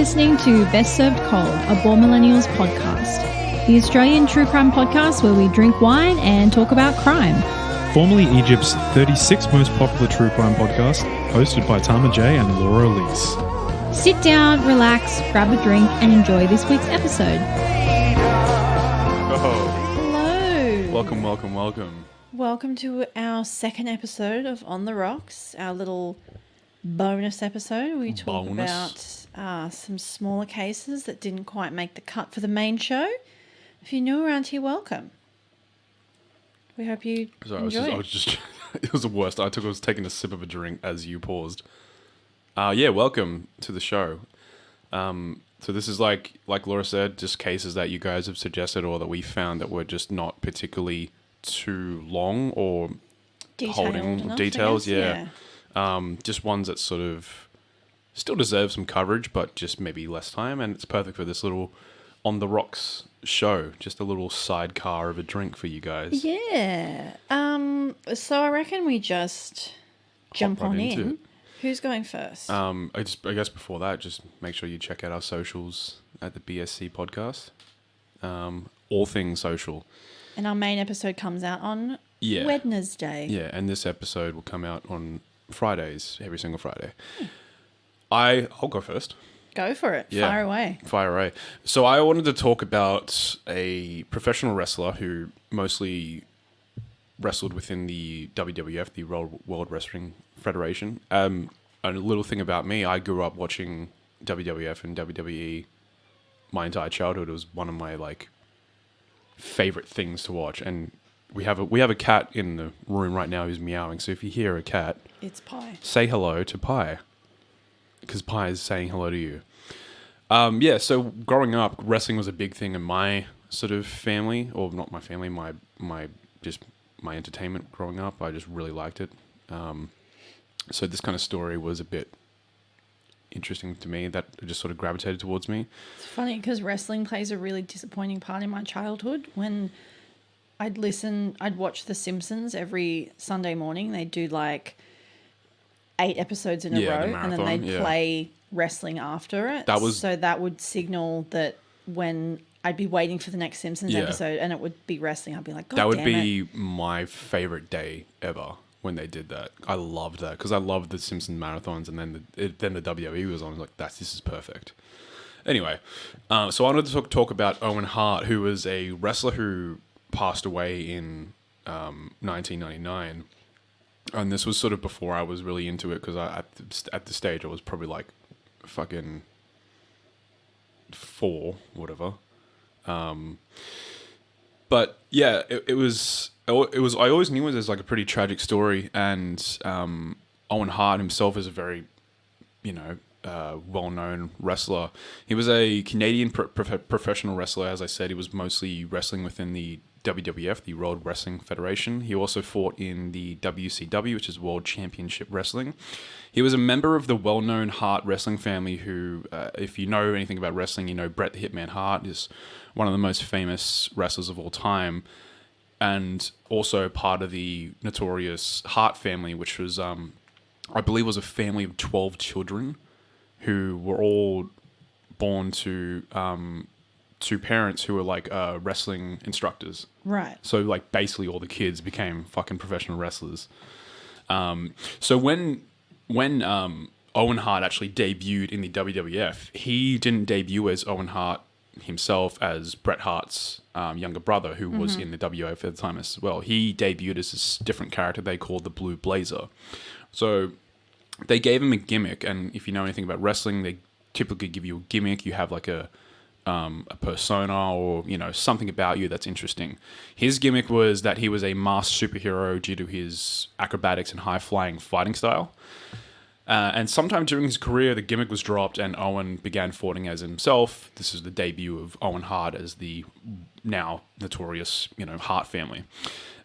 listening to Best Served Cold, a Born Millennials podcast, the Australian true crime podcast where we drink wine and talk about crime. Formerly Egypt's 36th most popular true crime podcast, hosted by Tama J and Laura Elise. Sit down, relax, grab a drink, and enjoy this week's episode. Oh. Hello. Welcome. Welcome to our second episode of On the Rocks, our little bonus episode. We talk about some smaller cases that didn't quite make the cut for the main show. If you're new around here, welcome. We hope you enjoy it. It was the worst. I was taking a sip of a drink as you paused. Welcome to the show. So this is like Laura said, just cases that you guys have suggested or that we found that were just not particularly too long or holding enough, details. Yeah. Just ones that sort of still deserve some coverage, but just maybe less time. And it's perfect for this little On the Rocks show. Just a little sidecar of a drink for you guys. Yeah. So I reckon we just jump on in. Who's going first? I guess before that, just make sure you check out our socials at the BSC podcast. All things social. And our main episode comes out on Wednesday. Yeah, and this episode will come out on Fridays, every single Friday. I'll go first. Go for it. Yeah. Fire away. So I wanted to talk about a professional wrestler who mostly wrestled within the WWF, the World Wrestling Federation. A little thing about me, I grew up watching WWF and WWE my entire childhood. It was one of my favorite things to watch, and we have a cat in the room right now who's meowing. So if you hear a cat, it's Pi. Say hello to Pi, because Pi is saying hello to you. So growing up, wrestling was a big thing in my sort of family, or not my family, my entertainment growing up. I just really liked it. So this kind of story was a bit interesting to me, that it just sort of gravitated towards me. It's funny because wrestling plays a really disappointing part in my childhood. When I'd watch The Simpsons every Sunday morning. They'd do 8 episodes in a row, and then they'd play wrestling after it. So that would signal that when I'd be waiting for the next Simpsons episode and it would be wrestling, I'd be like, God damn it. That would be my favorite day ever when they did that. I loved that because I loved the Simpsons marathons, and then the WWE was on. I was like, this is perfect. Anyway, so I wanted to talk about Owen Hart, who was a wrestler who passed away in 1999. And this was sort of before I was really into it, because at the stage I was probably fucking 4, whatever. But yeah, it was. I always knew it was a pretty tragic story, and Owen Hart himself is a very, well-known wrestler. He was a Canadian professional wrestler. As I said, he was mostly wrestling within the WWF, the World Wrestling Federation. He also fought in the WCW, which is World Championship Wrestling. He was a member of the well-known Hart wrestling family who, if you know anything about wrestling, you know Bret the Hitman Hart is one of the most famous wrestlers of all time, and also part of the notorious Hart family, which was, I believe, was a family of 12 children who were all born to parents who were wrestling instructors. Right. So basically all the kids became fucking professional wrestlers. So when Owen Hart actually debuted in the WWF, he didn't debut as Owen Hart himself, as Bret Hart's younger brother, who was in the WWF at the time as well. He debuted as this different character they called the Blue Blazer. So they gave him a gimmick, and if you know anything about wrestling, they typically give you a gimmick. You have a persona, or something about you that's interesting. His gimmick was that he was a masked superhero due to his acrobatics and high-flying fighting style. And sometime during his career, the gimmick was dropped, and Owen began fighting as himself. This is the debut of Owen Hart as the now notorious, Hart family.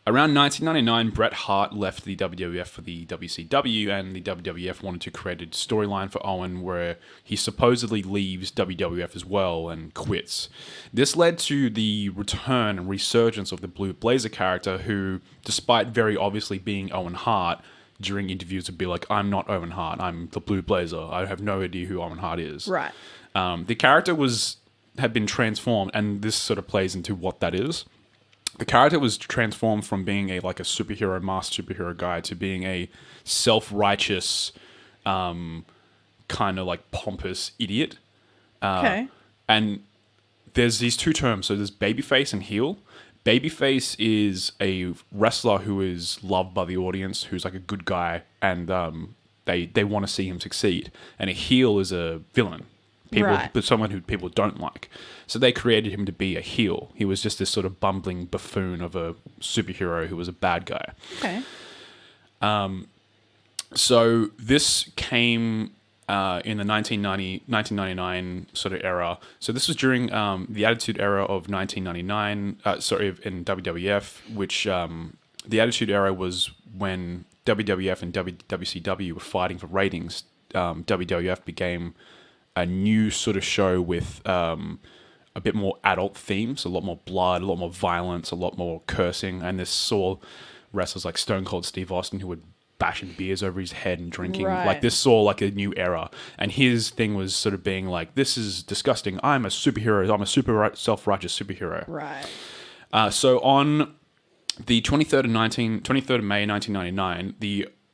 Around 1999, Bret Hart left the WWF for the WCW, and the WWF wanted to create a storyline for Owen where he supposedly leaves WWF as well and quits. This led to the return and resurgence of the Blue Blazer character, who, despite very obviously being Owen Hart, during interviews would be like, I'm not Owen Hart. I'm the Blue Blazer. I have no idea who Owen Hart is. Right. The character had been transformed, and this sort of plays into what that is. The character was transformed from being a superhero, masked superhero guy to being a self-righteous, kind of like pompous idiot. Okay. And there's these two terms. So there's babyface and heel. Babyface is a wrestler who is loved by the audience, who's like a good guy, and they want to see him succeed. And a heel is a villain. But someone who people don't like. So they created him to be a heel. He was just this sort of bumbling buffoon of a superhero who was a bad guy. Okay. So this came in the 1999 sort of era. So this was during the Attitude Era of 1999, in WWF, which the Attitude Era was when WWF and WCW were fighting for ratings. WWF became a new sort of show with a bit more adult themes, a lot more blood, a lot more violence, a lot more cursing. And this saw wrestlers like Stone Cold Steve Austin who would bashing beers over his head and drinking. Right. Like this saw like a new era. And his thing was sort of being like, this is disgusting. I'm a superhero. I'm a super self-righteous superhero. Right. So on the 23rd of May 1999,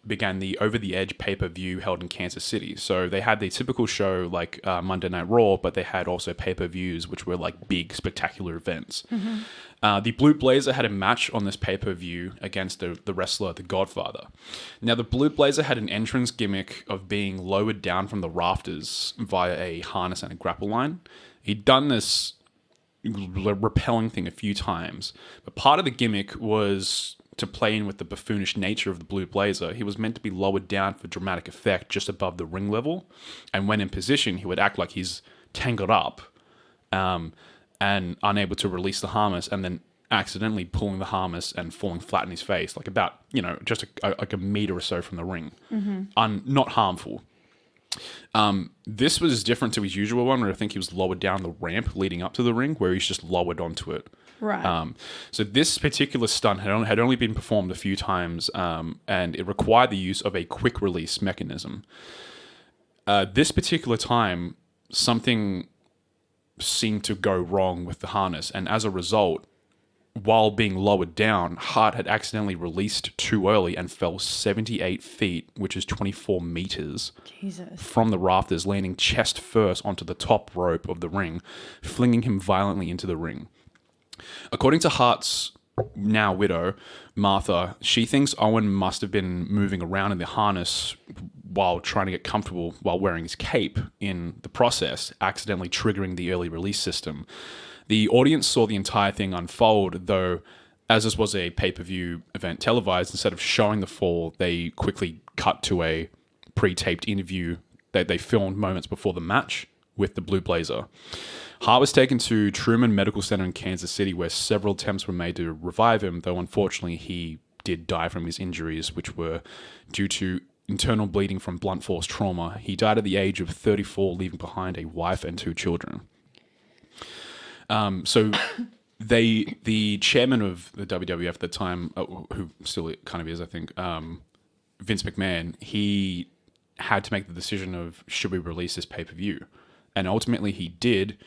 began the Over the Edge pay-per-view held in Kansas City. So they had the typical show like Monday Night Raw, but they had also pay-per-views, which were like big, spectacular events. Mm-hmm. The Blue Blazer had a match on this pay-per-view against the wrestler, The Godfather. Now, the Blue Blazer had an entrance gimmick of being lowered down from the rafters via a harness and a grapple line. He'd done this repelling thing a few times, but part of the gimmick was to play in with the buffoonish nature of the Blue Blazer. He was meant to be lowered down for dramatic effect just above the ring level, and when in position, he would act like he's tangled up and unable to release the harness, and then accidentally pulling the harness and falling flat in his face, like about, just like a meter or so from the ring. Mm-hmm. Not harmful. This was different to his usual one, where I think he was lowered down the ramp leading up to the ring, where he's just lowered onto it. Right. So this particular stunt had only been performed a few times, and it required the use of a quick release mechanism. This particular time, something seemed to go wrong with the harness, and as a result, while being lowered down, Hart had accidentally released too early and fell 78 feet, which is 24 meters, Jesus, from the rafters, landing chest first onto the top rope of the ring, flinging him violently into the ring. According to Hart's now widow, Martha, she thinks Owen must have been moving around in the harness while trying to get comfortable while wearing his cape in the process, accidentally triggering the early release system. The audience saw the entire thing unfold, though, as this was a pay-per-view event televised, instead of showing the fall, they quickly cut to a pre-taped interview that they filmed moments before the match with the Blue Blazer. Hart was taken to Truman Medical Center in Kansas City, where several attempts were made to revive him, though unfortunately he did die from his injuries, which were due to internal bleeding from blunt force trauma. He died at the age of 34, leaving behind a wife and 2 children. So the chairman of the WWF at the time, who still kind of is, I think, Vince McMahon, he had to make the decision of, should we release this pay-per-view? And ultimately he did,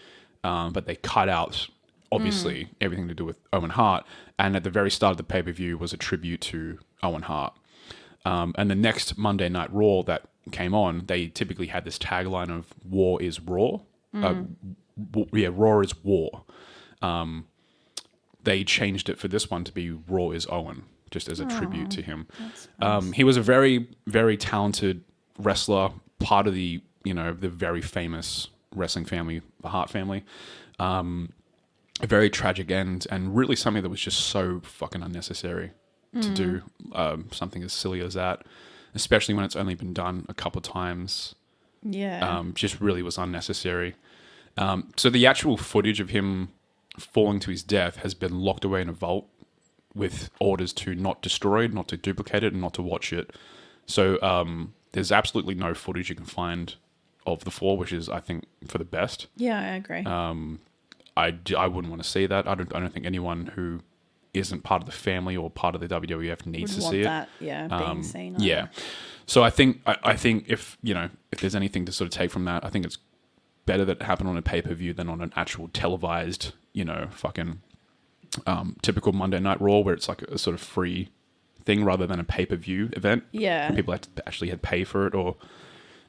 but they cut out, obviously, everything to do with Owen Hart. And at the very start of the pay-per-view was a tribute to Owen Hart. And the next Monday Night Raw that came on, they typically had this tagline of "War is Raw." Raw is war. They changed it for this one to be "Raw is Owen," just as a tribute to him. Nice. He was a very, very talented wrestler, part of the very famous wrestling family, the Hart family. A very tragic end, and really something that was just so fucking unnecessary to do. Something as silly as that, especially when it's only been done a couple of times. Yeah. Just really was unnecessary. So the actual footage of him falling to his death has been locked away in a vault with orders to not destroy it, not to duplicate it, and not to watch it. So there's absolutely no footage you can find of the fall, which is, I think, for the best. Yeah, I agree. I wouldn't want to see that. I don't think anyone who isn't part of the family or part of the WWF needs Would to want see it. that, being seen. Yeah. So I think if if there's anything to sort of take from that, I think it's better that it happened on a pay-per-view than on an actual televised, fucking typical Monday Night Raw where it's like a sort of free thing rather than a pay-per-view event. Yeah. People actually had to pay for it or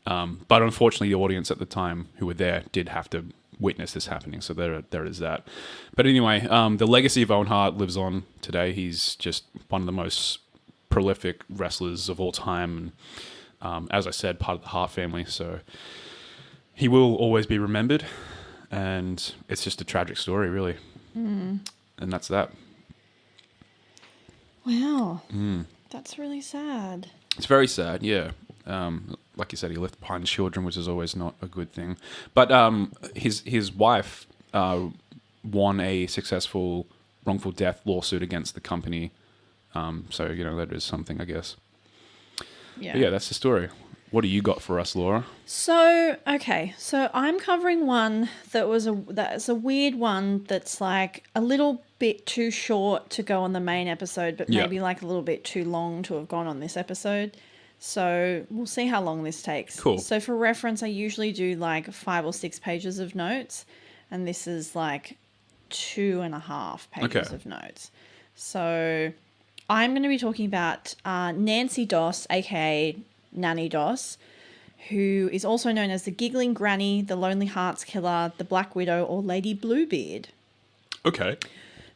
but unfortunately the audience at the time who were there did have to witness this happening. So there is that. But anyway, the legacy of Owen Hart lives on today. He's just one of the most prolific wrestlers of all time. And as I said, part of the Hart family. So he will always be remembered. And it's just a tragic story, really. And that's that. Wow. That's really sad. It's very sad, yeah. Like you said, he left behind children, which is always not a good thing. But his wife won a successful wrongful death lawsuit against the company. So, that is something, I guess. Yeah. But yeah, that's the story. What do you got for us, Laura? So I'm covering one that's a weird one that's like a little bit too short to go on the main episode, but maybe like a little bit too long to have gone on this episode. So we'll see how long this takes. Cool. So for reference, I usually do like 5 or 6 pages of notes, and this is like 2.5 pages of notes. So I'm going to be talking about Nancy Doss, aka Nannie Doss, who is also known as the Giggling Granny, the Lonely Hearts Killer, the Black Widow, or Lady Bluebeard. Okay.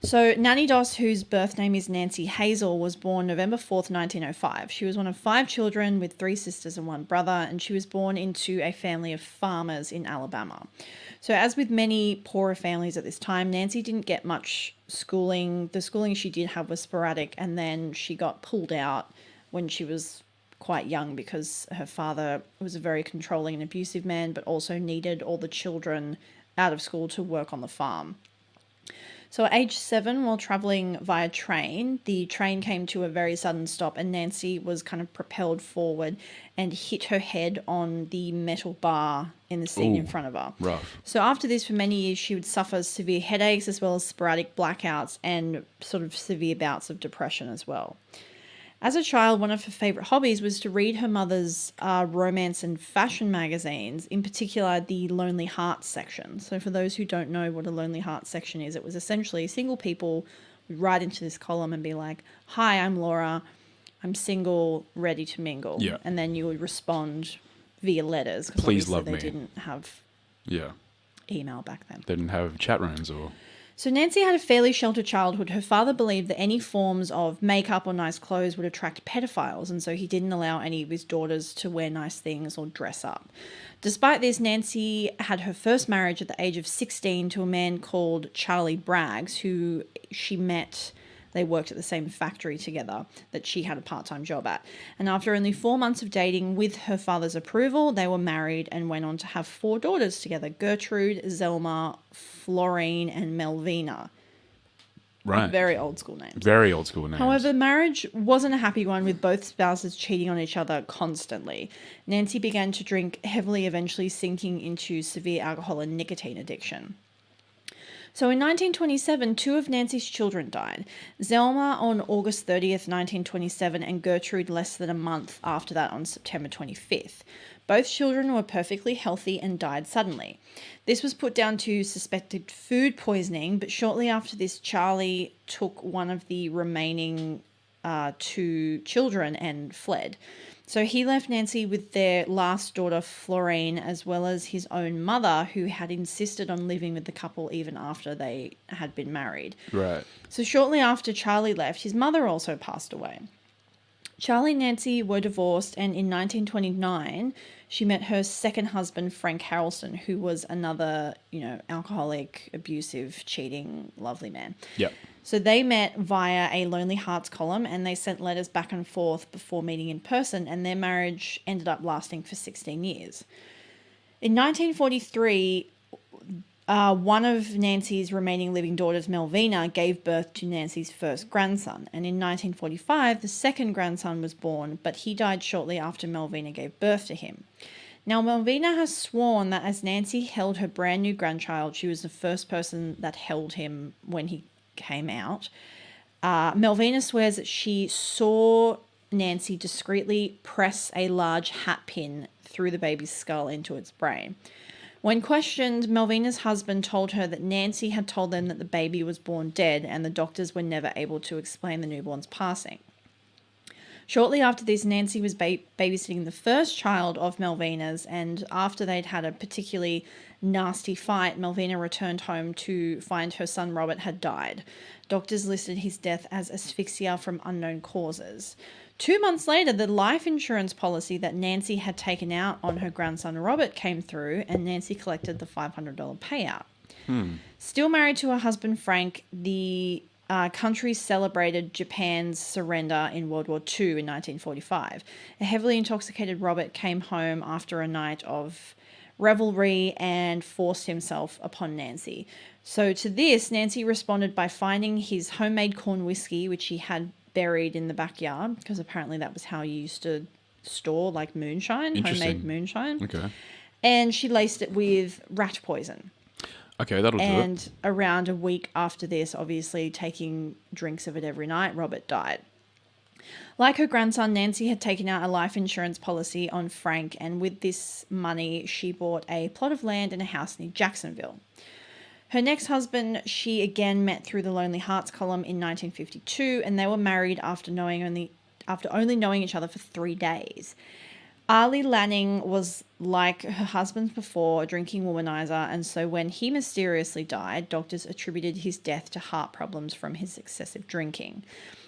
So Nannie Doss, whose birth name is Nancy Hazel, was born November 4th, 1905. She was one of 5 children with 3 sisters and 1 brother, and she was born into a family of farmers in Alabama. So as with many poorer families at this time, Nancy didn't get much schooling. The schooling she did have was sporadic, and then she got pulled out when she was quite young because her father was a very controlling and abusive man, but also needed all the children out of school to work on the farm. So at age 7, while travelling via train, the train came to a very sudden stop and Nancy was kind of propelled forward and hit her head on the metal bar in the seat in front of her. Rough. So after this, for many years, she would suffer severe headaches as well as sporadic blackouts and sort of severe bouts of depression as well. As a child, one of her favourite hobbies was to read her mother's romance and fashion magazines, in particular the Lonely Hearts section. So for those who don't know what a Lonely Hearts section is, it was essentially single people would write into this column and be like, "Hi, I'm Laura. I'm single, ready to mingle." Yeah. And then you would respond via letters. 'Cause Please obviously love they me. didn't have Yeah. email back then. They didn't have chat rooms or... So Nancy had a fairly sheltered childhood. Her father believed that any forms of makeup or nice clothes would attract pedophiles, and so he didn't allow any of his daughters to wear nice things or dress up. Despite this, Nancy had her first marriage at the age of 16 to a man called Charlie Braggs, who she met. They worked at the same factory together that she had a part-time job at. And after only 4 months of dating with her father's approval, they were married and went on to have 4 daughters together: Gertrude, Zelma, Florine, and Melvina. Right. Very old school names. Very old school names. However, marriage wasn't a happy one, with both spouses cheating on each other constantly. Nancy began to drink heavily, eventually sinking into severe alcohol and nicotine addiction. So in 1927, 2 of Nancy's children died. Zelma on August 30th, 1927, and Gertrude less than a month after that on September 25th. Both children were perfectly healthy and died suddenly. This was put down to suspected food poisoning, but shortly after this, Charlie took one of the remaining 2 children and fled. So he left Nancy with their last daughter, Florine, as well as his own mother, who had insisted on living with the couple even after they had been married. Right. So shortly after Charlie left, his mother also passed away. Charlie and Nancy were divorced, and in 1929, she met her second husband, Frank Harrelson, who was another, alcoholic, abusive, cheating, lovely man. Yep. So they met via a Lonely Hearts column, and they sent letters back and forth before meeting in person, and their marriage ended up lasting for 16 years. In 1943, one of Nancy's remaining living daughters, Melvina, gave birth to Nancy's first grandson. And in 1945, the second grandson was born, but he died shortly after Melvina gave birth to him. Now, Melvina has sworn that as Nancy held her brand new grandchild, she was the first person that held him when he came out. Melvina swears that she saw Nancy discreetly press a large hat pin through the baby's skull into its brain. When questioned, Melvina's husband told her that Nancy had told them that the baby was born dead and the doctors were never able to explain the newborn's passing. Shortly after this, Nancy was babysitting the first child of Melvina's, and after they'd had a particularly nasty fight, Melvina returned home to find her son Robert had died. Doctors listed his death as asphyxia from unknown causes. 2 months later, the life insurance policy that Nancy had taken out on her grandson Robert came through, and Nancy collected the $500 payout. Still married to her husband Frank, the country celebrated Japan's surrender in World War II in 1945. A heavily intoxicated Robert came home after a night of revelry and forced himself upon Nancy. So to this, Nancy responded by finding his homemade corn whiskey, which he had buried in the backyard, because apparently that was how you used to store like moonshine, homemade moonshine. Okay. And she laced it with rat poison. Okay, that'll do it. And around a week after this, obviously taking drinks of it every night, Robert died. Like her grandson, Nancy had taken out a life insurance policy on Frank, and with this money, she bought a plot of land and a house near Jacksonville. Her next husband, she again met through the Lonely Hearts column in 1952, and they were married after only knowing each other for 3 days. Arlie Lanning was like her husband before, a drinking womanizer, and so when he mysteriously died, doctors attributed his death to heart problems from his excessive drinking.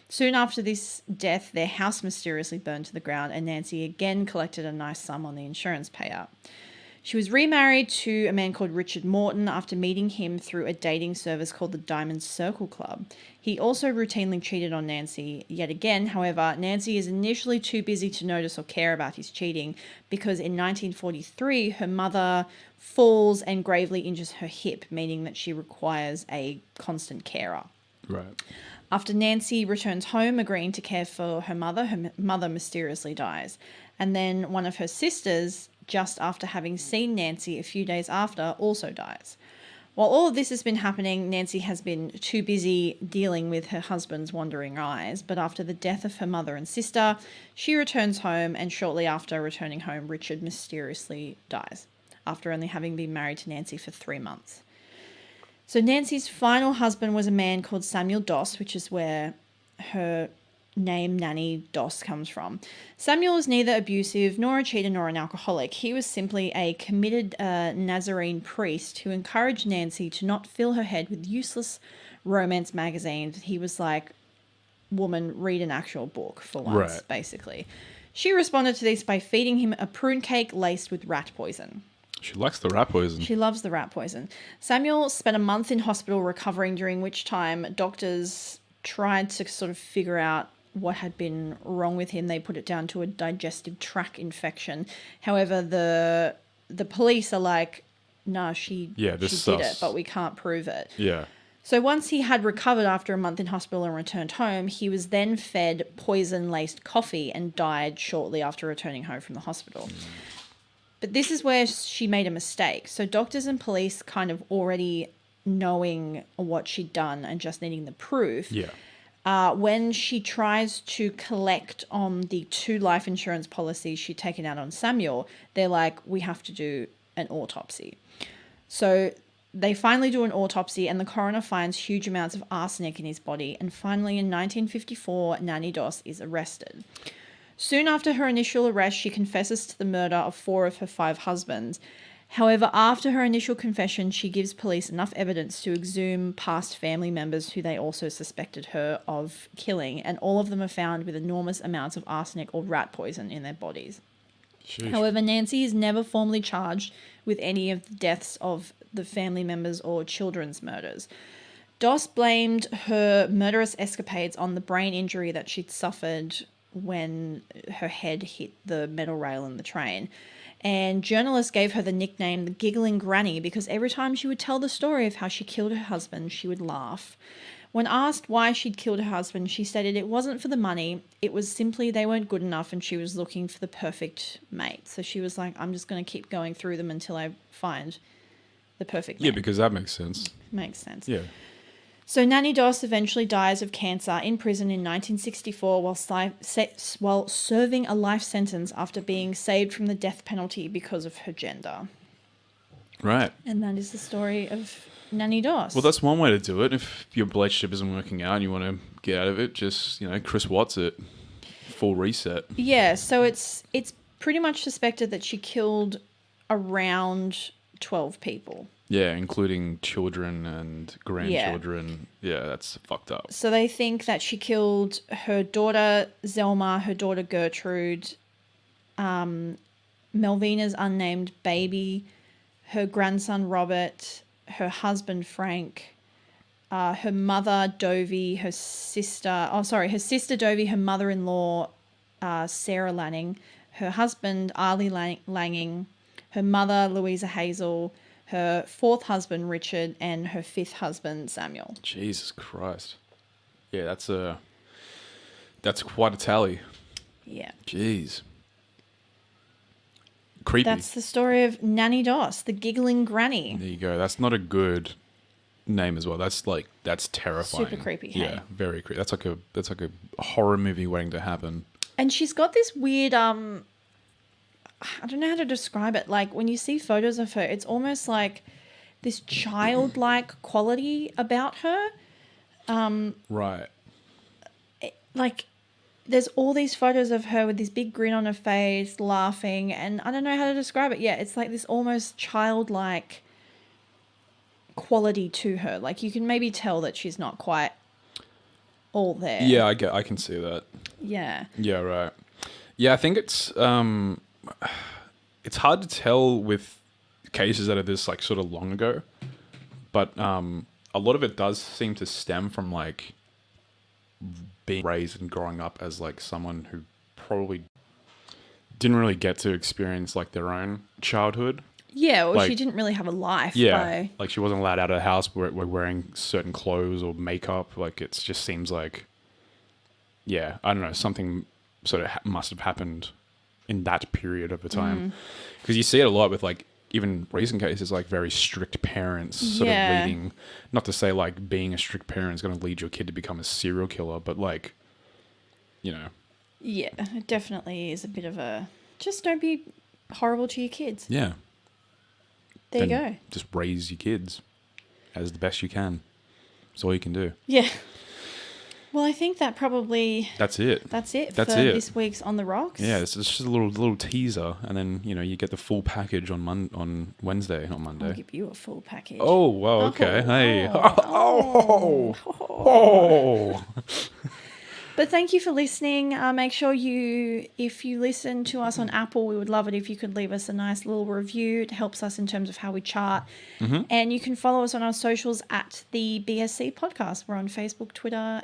Soon after this death, their house mysteriously burned to the ground, and Nancy again collected a nice sum on the insurance payout. She was remarried to a man called Richard Morton after meeting him through a dating service called the Diamond Circle Club. He also routinely cheated on Nancy yet again. However, Nancy is initially too busy to notice or care about his cheating because in 1943, her mother falls and gravely injures her hip, meaning that she requires a constant carer. Right. After Nancy returns home, agreeing to care for her mother mysteriously dies. And then one of her sisters, just after having seen Nancy a few days after, also dies. While all of this has been happening, Nancy has been too busy dealing with her husband's wandering eyes, but after the death of her mother and sister, she returns home, and shortly after returning home, Richard mysteriously dies, after only having been married to Nancy for 3 months. So Nancy's final husband was a man called Samuel Doss, which is where her name Nannie Doss comes from. Samuel was neither abusive nor a cheater nor an alcoholic. He was simply a committed Nazarene priest who encouraged Nancy to not fill her head with useless romance magazines. He was like, woman, read an actual book for once, Right. basically. She responded to this by feeding him a prune cake laced with rat poison. She likes the rat poison. She loves the rat poison. Samuel spent a month in hospital recovering, during which time doctors tried to sort of figure out what had been wrong with him. They put it down to a digestive tract infection. However, the police are like, no, she did it, but we can't prove it. Yeah. So once he had recovered after a month in hospital and returned home, he was then fed poison-laced coffee and died shortly after returning home from the hospital. But this is where she made a mistake. So doctors and police kind of already knowing what she'd done and just needing the proof. Yeah. When she tries to collect on the 2 life insurance policies she'd taken out on Samuel, they're like, we have to do an autopsy. So they finally do an autopsy, and the coroner finds huge amounts of arsenic in his body. And finally, in 1954, Nannie Doss is arrested. Soon after her initial arrest, she confesses to the murder of 4 of her 5 husbands. However, after her initial confession, she gives police enough evidence to exhume past family members who they also suspected her of killing, and all of them are found with enormous amounts of arsenic or rat poison in their bodies. Sheesh. However, Nancy is never formally charged with any of the deaths of the family members or children's murders. Doss blamed her murderous escapades on the brain injury that she'd suffered when her head hit the metal rail in the train. And journalists gave her the nickname the Giggling Granny because every time she would tell the story of how she killed her husband, she would laugh. When asked why she'd killed her husband, she stated it wasn't for the money, it was simply they weren't good enough and she was looking for the perfect mate. So she was like, I'm just going to keep going through them until I find the perfect mate. Yeah, because that makes sense. Makes sense. Yeah. So Nannie Doss eventually dies of cancer in prison in 1964 while serving a life sentence after being saved from the death penalty because of her gender. Right. And that is the story of Nannie Doss. Well, that's one way to do it. If your relationship isn't working out and you want to get out of it, just, Chris Watts it. Full reset. Yeah, so it's pretty much suspected that she killed around 12 people. Yeah, including children and grandchildren. Yeah, that's fucked up. So they think that she killed her daughter Zelma, her daughter Gertrude, Melvina's unnamed baby, her grandson Robert, her husband Frank, her mother Dovie, her sister Dovie, her mother-in-law Sarah Lanning, her husband Arlie Lanning, her mother Louisa Hazel, her fourth husband Richard, and her fifth husband Samuel. Jesus Christ. Yeah, that's quite a tally. Yeah. Jeez. Creepy. That's the story of Nannie Doss, the giggling granny. There you go. That's not a good name as well. That's terrifying. Super creepy. Yeah, hey? very creepy. That's like a horror movie waiting to happen. And she's got this weird I don't know how to describe it. Like when you see photos of her, it's almost like this childlike quality about her. Right. Like there's all these photos of her with this big grin on her face, laughing, and I don't know how to describe it. Yeah, it's like this almost childlike quality to her. Like you can maybe tell that she's not quite all there. Yeah, I can see that. Yeah. Yeah, right. Yeah, I think it's hard to tell with cases that are this like sort of long ago, but a lot of it does seem to stem from like being raised and growing up as like someone who probably didn't really get to experience like their own childhood. Yeah, or like, she didn't really have a life. Yeah, like she wasn't allowed out of the house where we're wearing certain clothes or makeup. Like it just seems like, yeah, I don't know, something sort of must have happened in that period of the time. Because you see it a lot with like even recent cases, like very strict parents sort of leading, not to say like being a strict parent is going to lead your kid to become a serial killer, but like, Yeah, it definitely is a bit of a, just don't be horrible to your kids. Yeah. There you go. Just raise your kids as the best you can. That's all you can do. Yeah. Well, I think that probably... That's it. That's it for this week's On the Rocks. Yeah, it's just a little teaser, and then, you get the full package on Wednesday, not Monday. I'll give you a full package. Oh, wow, okay. Hey. Oh. But thank you for listening. Make sure if you listen to us on Apple, we would love it if you could leave us a nice little review. It helps us in terms of how we chart. Mm-hmm. And you can follow us on our socials at the BSC Podcast. We're on Facebook, Twitter,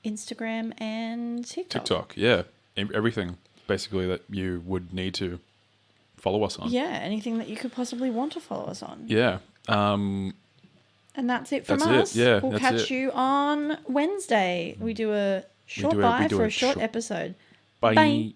Instagram, and TikTok. Yeah. Everything, basically, that you would need to follow us on. Yeah, anything that you could possibly want to follow us on. Yeah. And that's it from us. Yeah, we'll catch you on Wednesday. We do a short bye for a short episode. Bye.